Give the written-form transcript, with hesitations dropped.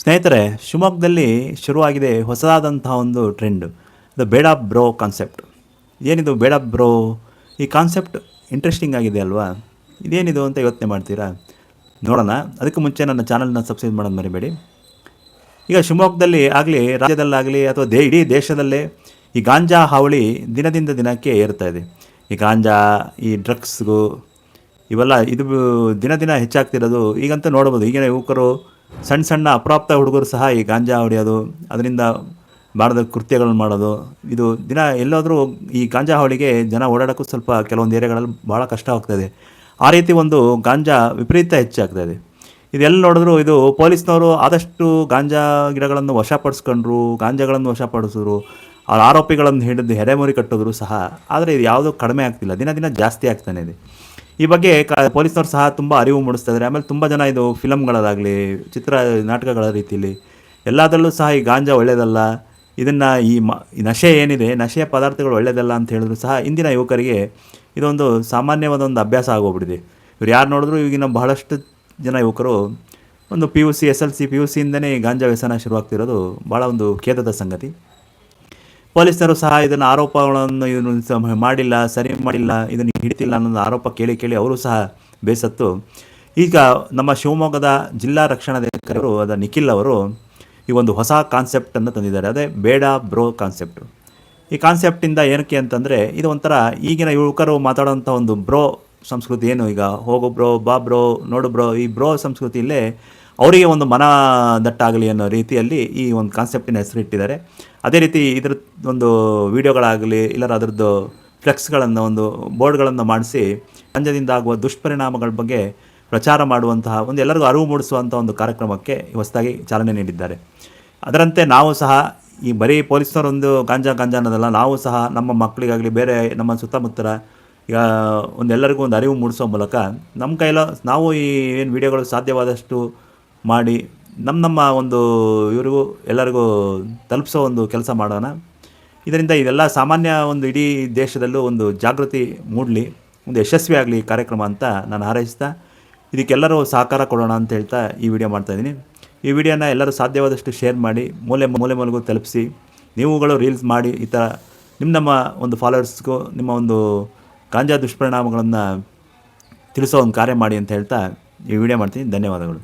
ಸ್ನೇಹಿತರೆ, ಶಿವಮೊಗ್ಗದಲ್ಲಿ ಶುರುವಾಗಿದೆ ಹೊಸದಾದಂತಹ ಒಂದು ಟ್ರೆಂಡ್. ಇದು ಬೇಡ ಬ್ರೋ ಕಾನ್ಸೆಪ್ಟ್. ಏನಿದು ಬೇಡ ಬ್ರೋ? ಈ ಕಾನ್ಸೆಪ್ಟ್ ಇಂಟ್ರೆಸ್ಟಿಂಗ್ ಆಗಿದೆ ಅಲ್ವಾ? ಇದೇನಿದು ಅಂತ ಯೋಚನೆ ಮಾಡ್ತೀರಾ? ನೋಡೋಣ. ಅದಕ್ಕೂ ಮುಂಚೆ ನನ್ನ ಚಾನಲ್ನ ಸಬ್ಸ್ಕ್ರೈಬ್ ಮಾಡೋದು ಮರಿಬೇಡಿ. ಈಗ ಶಿವಮೊಗ್ಗದಲ್ಲಿ ಆಗಲಿ, ರಾಜ್ಯದಲ್ಲಾಗಲಿ ಅಥವಾ ಇಡೀ ದೇಶದಲ್ಲೇ ಈ ಗಾಂಜಾ ಹಾವಳಿ ದಿನದಿಂದ ದಿನಕ್ಕೆ ಏರ್ತಾ ಇದೆ. ಈ ಗಾಂಜಾ, ಈ ಡ್ರಗ್ಸ್ಗೂ ಇವೆಲ್ಲ ಇದು ದಿನ ದಿನ ಹೆಚ್ಚಾಗ್ತಿರೋದು ಈಗಂತೂ ನೋಡ್ಬೋದು. ಈಗಿನ ಯುವಕರು, ಸಣ್ಣ ಸಣ್ಣ ಅಪ್ರಾಪ್ತ ಹುಡುಗರು ಸಹ ಈ ಗಾಂಜಾ ಹೊಡೆಯೋದು, ಅದರಿಂದ ಮಾಡದ ಕೃತ್ಯಗಳನ್ನು ಮಾಡೋದು, ಇದು ದಿನ ಎಲ್ಲಾದರೂ ಈ ಗಾಂಜಾ ಹಾವಳಿಗೆ ಜನ ಓಡಾಡೋಕ್ಕೂ ಸ್ವಲ್ಪ ಕೆಲವೊಂದು ಏರಿಯಾಗಳಲ್ಲಿ ಭಾಳ ಕಷ್ಟ ಆಗ್ತಾಯಿದೆ. ಆ ರೀತಿ ಒಂದು ಗಾಂಜಾ ವಿಪರೀತ ಹೆಚ್ಚಾಗ್ತಾಯಿದೆ. ಇದೆಲ್ಲ ನೋಡಿದ್ರು ಇದು ಪೊಲೀಸ್ನವರು ಆದಷ್ಟು ಗಾಂಜಾ ಗಿಡಗಳನ್ನು ವಶಪಡಿಸ್ಕೊಂಡ್ರು, ಗಾಂಜಾಗಳನ್ನು ವಶಪಡಿಸಿದ್ರು, ಆ ಆರೋಪಿಗಳನ್ನು ಹಿಡಿದು ಹೆರೆಮುರಿ ಕಟ್ಟಿದ್ರು ಸಹ. ಆದರೆ ಇದು ಯಾವುದೂ ಕಡಿಮೆ ಆಗ್ತಿಲ್ಲ, ದಿನ ದಿನ ಜಾಸ್ತಿ ಆಗ್ತಾನೆ ಇದೆ. ಈ ಬಗ್ಗೆ ಪೊಲೀಸ್ನವ್ರು ಸಹ ತುಂಬ ಅರಿವು ಮೂಡಿಸ್ತಾ ಇದ್ದಾರೆ. ಆಮೇಲೆ ತುಂಬ ಜನ ಇದು ಫಿಲಮ್ಗಳಲ್ಲಾಗಲಿ, ನಾಟಕಗಳ ರೀತಿಯಲ್ಲಿ ಎಲ್ಲದರಲ್ಲೂ ಸಹ ಈ ಗಾಂಜಾ ಒಳ್ಳೆಯದಲ್ಲ, ಇದನ್ನು ಈ ನಶೆ ಏನಿದೆ, ನಶೆಯ ಪದಾರ್ಥಗಳು ಒಳ್ಳೆಯದಲ್ಲ ಅಂತ ಹೇಳಿದ್ರು ಸಹ ಇಂದಿನ ಯುವಕರಿಗೆ ಇದೊಂದು ಸಾಮಾನ್ಯವಾದ ಒಂದು ಅಭ್ಯಾಸ ಆಗೋಗ್ಬಿಟ್ಟಿದೆ. ಇವ್ರು ಯಾರು ನೋಡಿದ್ರು ಈಗಿನ ಬಹಳಷ್ಟು ಜನ ಯುವಕರು ಒಂದು PUC, SLC, PUC ಇಂದನೇ ಈ ಗಾಂಜಾ ವ್ಯಸನ ಶುರುವಾಗ್ತಿರೋದು ಭಾಳ ಒಂದು ಖೇದದ ಸಂಗತಿ. ಪೊಲೀಸರು ಸಹ ಇದನ್ನು ಆರೋಪಗಳನ್ನು ಇವನು ಮಾಡಿಲ್ಲ, ಸರಿ ಮಾಡಿಲ್ಲ, ಇದನ್ನು ಹಿಡಿತಿಲ್ಲ ಅನ್ನೋದು ಆರೋಪ ಕೇಳಿ ಅವರು ಸಹ ಬೇಸತ್ತು ಈಗ ನಮ್ಮ ಶಿವಮೊಗ್ಗದ ಜಿಲ್ಲಾ ರಕ್ಷಣಾಧಿಕಾರಿಗಳು ಆದ ನಿಖಿಲ್ ಅವರು ಈ ಒಂದು ಹೊಸ ಕಾನ್ಸೆಪ್ಟನ್ನು ತಂದಿದ್ದಾರೆ. ಅದೇ ಬೇಡ ಬ್ರೋ ಕಾನ್ಸೆಪ್ಟು. ಈ ಕಾನ್ಸೆಪ್ಟಿಂದ ಏನಕ್ಕೆ ಅಂತಂದರೆ, ಇದು ಒಂಥರ ಈಗಿನ ಯುವಕರು ಮಾತಾಡೋಂಥ ಒಂದು ಬ್ರೋ ಸಂಸ್ಕೃತಿ ಏನು, ಈಗ ಹೋಗು ಬ್ರೋ, ಬಾ ಬ್ರೋ, ನೋಡು ಬ್ರೋ, ಈ ಬ್ರೋ ಸಂಸ್ಕೃತಿಯಲ್ಲೇ ಅವರಿಗೆ ಒಂದು ಮನ ದಟ್ಟಾಗಲಿ ಅನ್ನೋ ರೀತಿಯಲ್ಲಿ ಈ ಒಂದು ಕಾನ್ಸೆಪ್ಟಿನ ಹೆಸರಿಟ್ಟಿದ್ದಾರೆ. ಅದೇ ರೀತಿ ಇದರ ಒಂದು ವಿಡಿಯೋಗಳಾಗಲಿ, ಇಲ್ಲರ ಅದರದ್ದು ಫ್ಲೆಕ್ಸ್ಗಳನ್ನು, ಒಂದು ಬೋರ್ಡ್ಗಳನ್ನು ಮಾಡಿಸಿ ಗಾಂಜಾದಿಂದ ಆಗುವ ದುಷ್ಪರಿಣಾಮಗಳ ಬಗ್ಗೆ ಪ್ರಚಾರ ಮಾಡುವಂತಹ ಒಂದು, ಎಲ್ಲರಿಗೂ ಅರಿವು ಮೂಡಿಸುವಂಥ ಒಂದು ಕಾರ್ಯಕ್ರಮಕ್ಕೆ ಹೊಸದಾಗಿ ಚಾಲನೆ ನೀಡಿದ್ದಾರೆ. ಅದರಂತೆ ನಾವು ಸಹ ಈ ಬರೀ ಪೊಲೀಸ್ನವರೊಂದು ಗಾಂಜಾ ಅನ್ನೋದಲ್ಲ, ನಾವು ಸಹ ನಮ್ಮ ಮಕ್ಕಳಿಗಾಗಲಿ, ಬೇರೆ ನಮ್ಮ ಸುತ್ತಮುತ್ತರ ಈಗ ಎಲ್ಲರಿಗೂ ಒಂದು ಅರಿವು ಮೂಡಿಸೋ ಮೂಲಕ ನಮ್ಮ ನಾವು ಈ ಏನು ವಿಡಿಯೋಗಳು ಸಾಧ್ಯವಾದಷ್ಟು ಮಾಡಿ ನಮ್ಮ ಒಂದು ಇವರಿಗೂ ಎಲ್ಲರಿಗೂ ತಲುಪಿಸೋ ಒಂದು ಕೆಲಸ ಮಾಡೋಣ. ಇದರಿಂದ ಇದೆಲ್ಲ ಸಾಮಾನ್ಯ ಒಂದು ಇಡೀ ದೇಶದಲ್ಲೂ ಒಂದು ಜಾಗೃತಿ ಮೂಡಲಿ, ಒಂದು ಯಶಸ್ವಿ ಆಗಲಿ ಕಾರ್ಯಕ್ರಮ ಅಂತ ನಾನು ಹಾರೈಸ್ತಾ, ಇದಕ್ಕೆಲ್ಲರೂ ಸಹಕಾರ ಕೊಡೋಣ ಅಂತ ಹೇಳ್ತಾ ಈ ವಿಡಿಯೋ ಮಾಡ್ತಾಯಿದ್ದೀನಿ. ಈ ವಿಡಿಯೋನ ಎಲ್ಲರೂ ಸಾಧ್ಯವಾದಷ್ಟು ಶೇರ್ ಮಾಡಿ, ಮೂಲೆಗೂ ತಲುಪಿಸಿ. ನೀವುಗಳು ರೀಲ್ಸ್ ಮಾಡಿ ಈ ಥರ ನಮ್ಮ ಒಂದು ಫಾಲೋವರ್ಸ್ಗೂ ನಿಮ್ಮ ಒಂದು ಗಾಂಜಾ ದುಷ್ಪರಿಣಾಮಗಳನ್ನು ತಿಳಿಸೋ ಒಂದು ಕಾರ್ಯ ಮಾಡಿ ಅಂತ ಹೇಳ್ತಾ ಈ ವಿಡಿಯೋ ಮಾಡ್ತೀನಿ. ಧನ್ಯವಾದಗಳು.